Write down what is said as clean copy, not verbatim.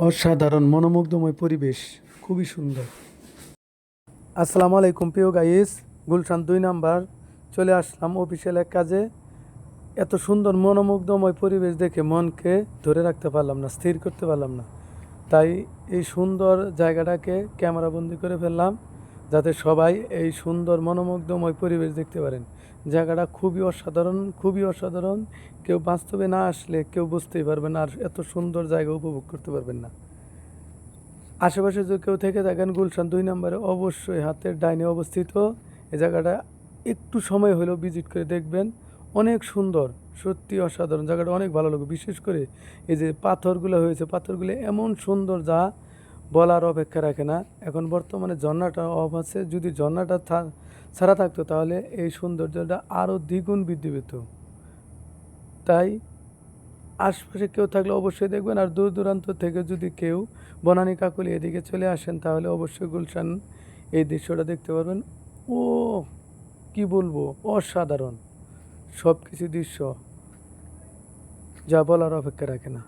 অসাধারণ মনোমুগ্ধময় পরিবেশ, খুবই সুন্দর। আসসালামু আলাইকুম প্রিয় গাইস, গুলশান 2 নাম্বার চলে আসলাম অফিসিয়াল এক কাজে। এত সুন্দর মনোমুগ্ধময় পরিবেশ দেখে মনকে ধরে রাখতে পারলাম না, স্থির করতে পারলাম না। তাই এই সুন্দর জায়গাটাকে ক্যামেরাবন্দি করে ফেললাম, যাতে সবাই এই সুন্দর মনোমুগ্ধময় পরিবেশ দেখতে পারেন। জায়গাটা খুবই অসাধারণ, খুবই অসাধারণ। কেউ বাস্তবে না আসলে কেউ বুঝতেই পারবেন না, আর এত সুন্দর জায়গা উপভোগ করতে পারবেন না। আশেপাশে যদি কেউ থেকে থাকেন, গুলশান 2 নাম্বারে অবশ্যই হাতের ডাইনে অবস্থিত এই জায়গাটা একটু সময় হলেও ভিজিট করে দেখবেন। অনেক সুন্দর, সত্যি অসাধারণ। জায়গাটা অনেক ভালো লাগবে। বিশেষ করে এই যে পাথরগুলো হয়েছে, পাথরগুলো এমন সুন্দর যা বলার অপেক্ষা রাখে না। এখন বর্তমানে ঝর্ণাটা অফ আছে, যদি ঝর্ণাটা ছাড়া থাকতো তাহলে এই সৌন্দর্যটা আরও দ্বিগুণ বৃদ্ধি পেত। তাই আশপাশে কেউ থাকলে অবশ্যই দেখবেন। আর দূর দূরান্ত থেকে যদি কেউ বনানী কাকুলি এদিকে চলে আসেন তাহলে অবশ্যই গুলশান এই দৃশ্যটা দেখতে পারবেন। ও কি বলবো, অসাধারণ সব কিছু দৃশ্য, যা বলার অপেক্ষা রাখে না।